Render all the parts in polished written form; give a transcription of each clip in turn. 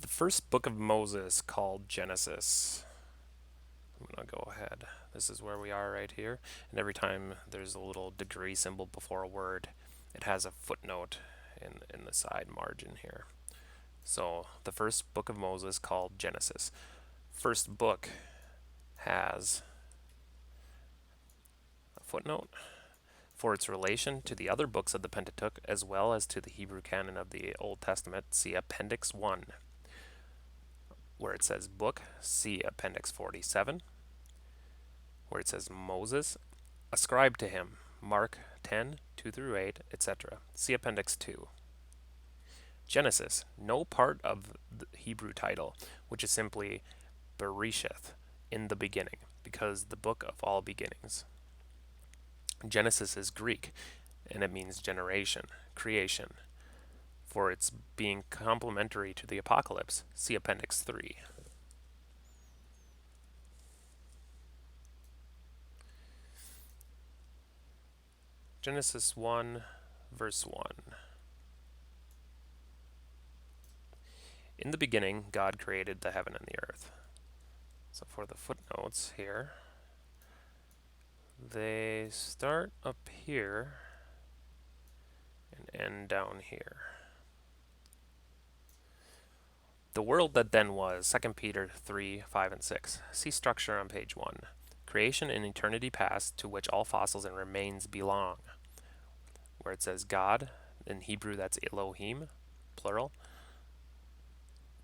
The first book of Moses, called Genesis. I'm going to go ahead. This is where we are right here. And every time there's a little degree symbol before a word, it has a footnote in the side margin here. So the first book of Moses, called Genesis. First book has a footnote for its relation to the other books of the Pentateuch as well as to the Hebrew canon of the Old Testament. See Appendix 1. Where it says book, see Appendix 47. Where it says Moses, ascribed to him, Mark 10, 2 through 8, etc. See Appendix 2. Genesis, no part of the Hebrew title, which is simply Bereshith, in the beginning, because the book of all beginnings. Genesis is Greek, and it means generation, creation, for its being complementary to the Apocalypse. See Appendix 3. Genesis 1, verse 1. In the beginning, God created the heaven and the earth. So for the footnotes here, they start up here and end down here. The world that then was, 2 Peter 3, 5, and 6. See structure on page 1. Creation in eternity past, to which all fossils and remains belong. Where it says God, in Hebrew that's Elohim, plural.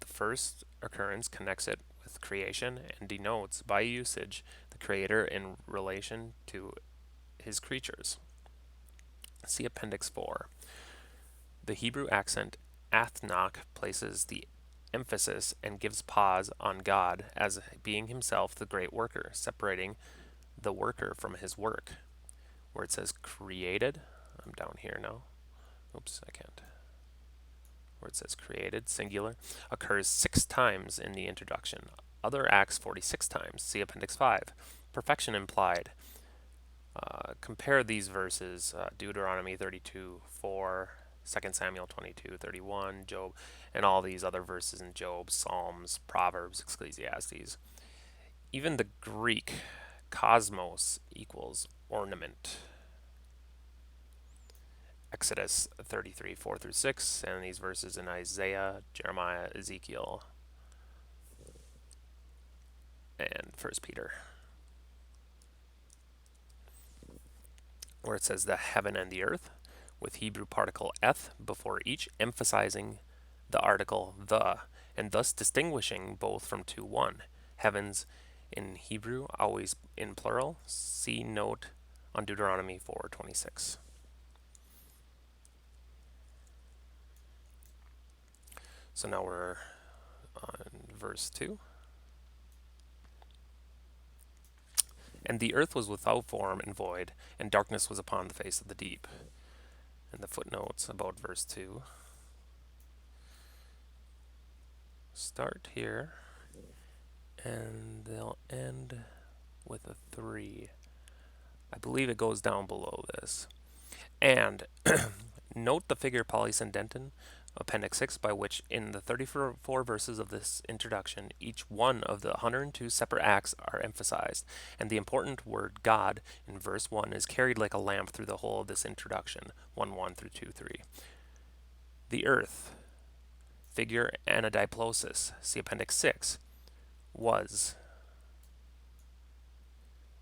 The first occurrence connects it with creation and denotes, by usage, the Creator in relation to his creatures. See Appendix 4. The Hebrew accent athnach places the emphasis and gives pause on God as being himself the great worker, separating the worker from his work. Where it says created, I'm down here now. Oops, I can't. Where it says created, singular, occurs 6 times in the introduction. Other acts 46 times. See Appendix 5. Perfection implied. Compare these verses, Deuteronomy 32, 4, 2 Samuel 22, 31, Job, and all these other verses in Job, Psalms, Proverbs, Ecclesiastes. Even the Greek cosmos equals ornament. Exodus 33, 4 through 6, and these verses in Isaiah, Jeremiah, Ezekiel, and 1 Peter. Where it says the heaven and the earth, with Hebrew particle eth before each, emphasizing the article the, and thus distinguishing both from 2:1. Heavens in Hebrew always in plural. See note on Deuteronomy 4:26. So now we're on verse 2. And the earth was without form and void, and darkness was upon the face of the deep. And the footnotes about verse 2 start here, and they'll end with a 3. I believe it goes down below this. And note the figure polysyndeton, Appendix 6, by which in the 34 verses of this introduction, each one of the 102 separate acts are emphasized, and the important word God in verse 1 is carried like a lamp through the whole of this introduction, 1:1 through 2:3. The earth, figure anadiplosis, see Appendix 6, was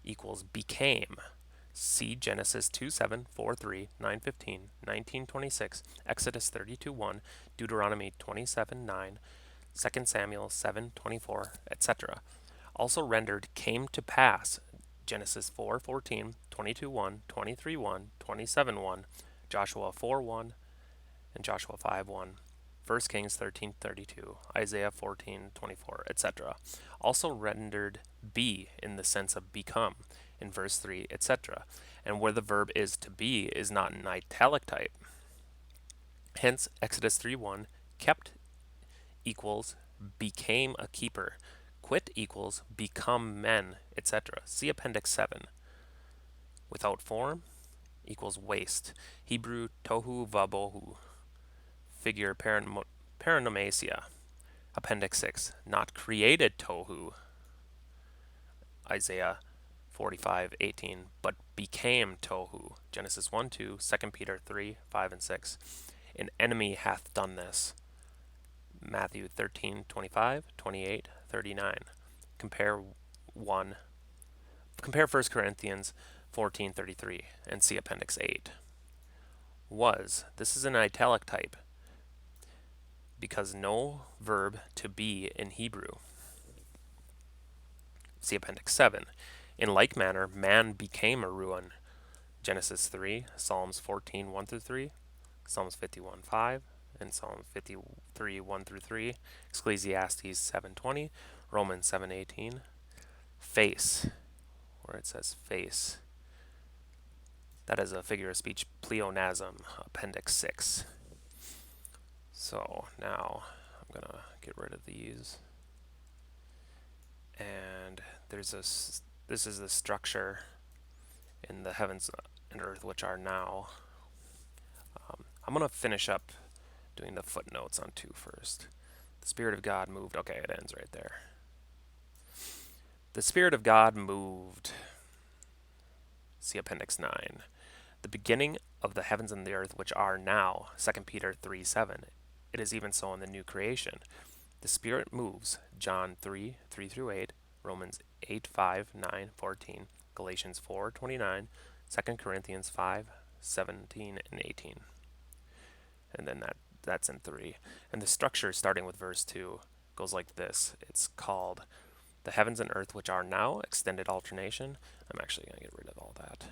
equals became. See Genesis 2:7, 4:3, 9:15, 19:26, Exodus 32:1, Deuteronomy 27:9, 2 Samuel 7:24, etc. Also rendered came to pass, Genesis 4:14, 22:1, 23:1, 27:1, Joshua 4:1, and Joshua 5:1. 1 Kings 13:32, Isaiah 14:24, etc. Also rendered be in the sense of become in verse 3, etc. And where the verb is to be is not an italic type. Hence, Exodus 3:1, kept equals became a keeper. Quit equals become men, etc. See Appendix 7. Without form equals waste. Hebrew tohu vabohu. Figure paranomasia. Appendix 6, not created tohu, Isaiah 45:18, but became tohu, Genesis 1, 2, 2 Peter 3, 5, and 6. An enemy hath done this, Matthew 13:25, 28, 39. Compare 1. Compare 1 Corinthians 14:33 and see Appendix 8. Was. This is an italic type because no verb to be in Hebrew. See Appendix 7. In like manner, man became a ruin. Genesis 3, Psalms 14, 1 through 3, Psalms 51, 5, and Psalm 53, 1 through 3, Ecclesiastes 7:20, Romans 7:18. Face, where it says face. That is a figure of speech pleonasm, Appendix 6. So now I'm going to get rid of these. And this is the structure in the heavens and earth which are now. I'm going to finish up doing the footnotes on 2 first. The Spirit of God moved. Okay, it ends right there. The Spirit of God moved. See Appendix 9. The beginning of the heavens and the earth which are now. 2 Peter 3:7. It is even so in the new creation. The Spirit moves. John 3, 3 through 8. Romans 8, 5, 9, 14. Galatians 4:29. 2 Corinthians 5, 17, and 18. And then that's in 3. And the structure, starting with verse 2, goes like this. It's called the heavens and earth which are now, extended alternation. I'm actually going to get rid of all that.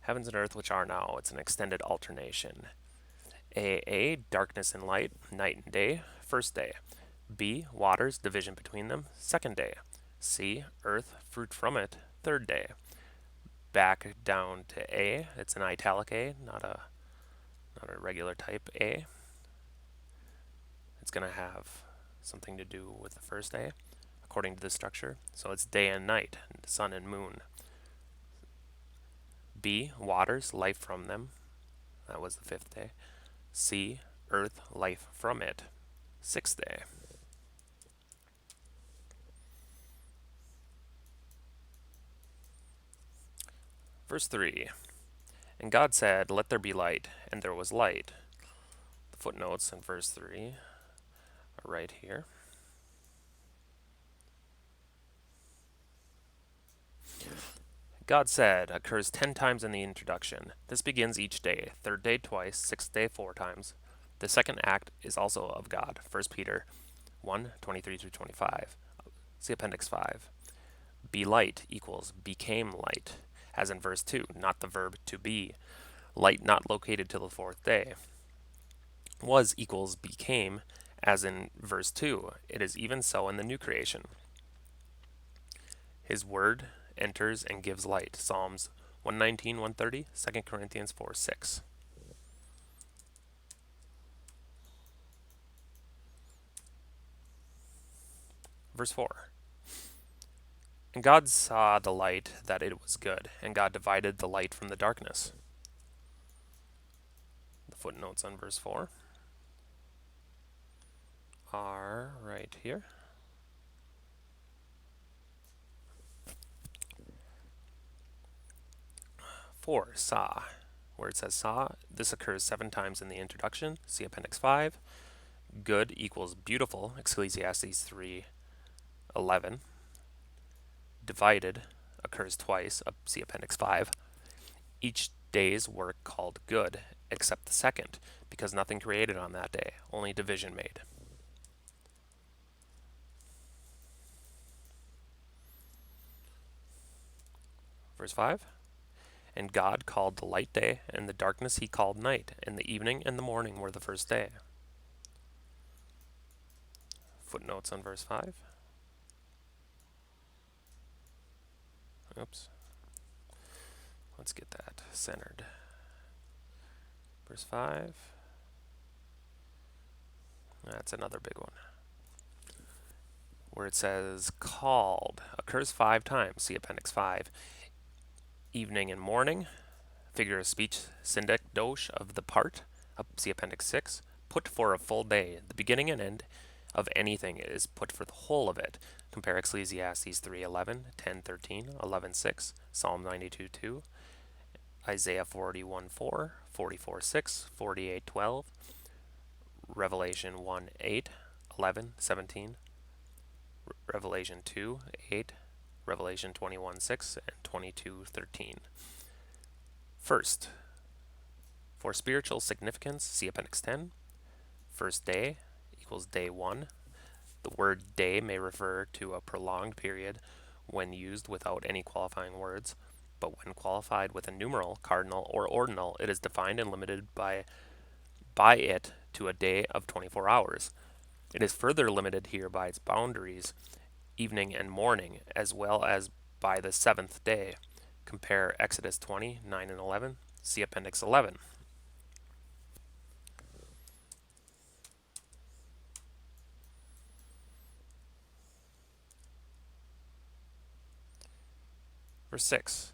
Heavens and earth which are now, it's an extended alternation. A, darkness and light, night and day, first day. B, waters, division between them, second day. C, earth, fruit from it, third day. Back down to A, it's an italic A, not a regular type A. It's going to have something to do with the first day, according to the structure. So it's day and night, sun and moon. B, waters, life from them. That was the fifth day. C, earth, life from it. Sixth day. Verse 3. And God said, let there be light, and there was light. The footnotes in verse 3 are right here. God said occurs 10 times in the introduction. This begins each day, third day twice, sixth day 4 times. The second act is also of God, 1 Peter 1, 23 through 25. See Appendix 5. Be light equals became light, as in verse 2, not the verb to be. Light not located till the 4th day. Was equals became, as in verse 2. It is even so in the new creation. His word enters and gives light. Psalms 119, 130, 2 Corinthians 4, 6. Verse 4. And God saw the light that it was good, and God divided the light from the darkness. The footnotes on verse 4 are right here. 4, saw. Where it says saw, this occurs 7 times in the introduction. See Appendix 5. Good equals beautiful, Ecclesiastes 3:11. Divided occurs twice, see Appendix 5. Each day's work called good, except the second, because nothing created on that day, only division made. Verse 5. And God called the light day, and the darkness he called night, and the evening and the morning were the first day. Footnotes on verse 5. Oops. Let's get that centered. Verse 5. That's another big one. Where it says called occurs 5 times. See Appendix 5. Evening and morning. Figure of speech synecdoche of the part. See Appendix 6. Put for a full day. The beginning and end of anything is put for the whole of it. Compare Ecclesiastes 3:11, 10:13, 11:6, Psalm 92:2, Isaiah 41:4, 44:6, 48:12, Revelation 1:8, 11, 17, Revelation 2:8, Revelation 21:6, and 22:13. First, for spiritual significance, see Appendix 10. First day equals day 1. The word day may refer to a prolonged period when used without any qualifying words, but when qualified with a numeral, cardinal, or ordinal, it is defined and limited by it to a day of 24 hours. It is further limited here by its boundaries, evening and morning, as well as by the seventh day. Compare Exodus 20, 9 and 11. See Appendix 11. Verse 6.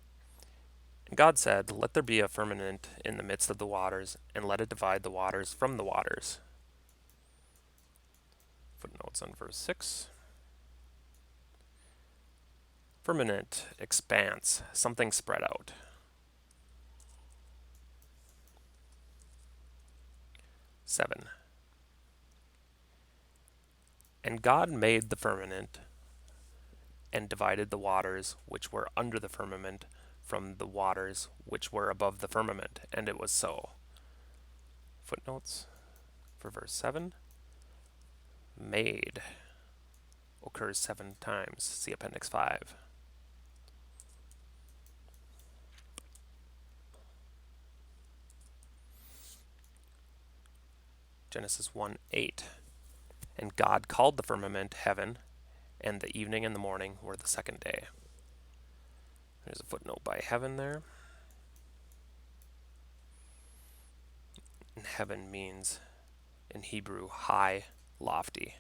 And God said, Let there be a firmament in the midst of the waters, and let it divide the waters from the waters. Footnotes on verse 6. Firmament, expanse, something spread out. 7. And God made the firmament and divided the waters which were under the firmament from the waters which were above the firmament, and it was so. Footnotes for verse 7. Made occurs 7 times. See Appendix 5. Genesis 1:8. And God called the firmament heaven, and the evening and the morning were the second day. There's a footnote by heaven there. And heaven means, in Hebrew, high, lofty.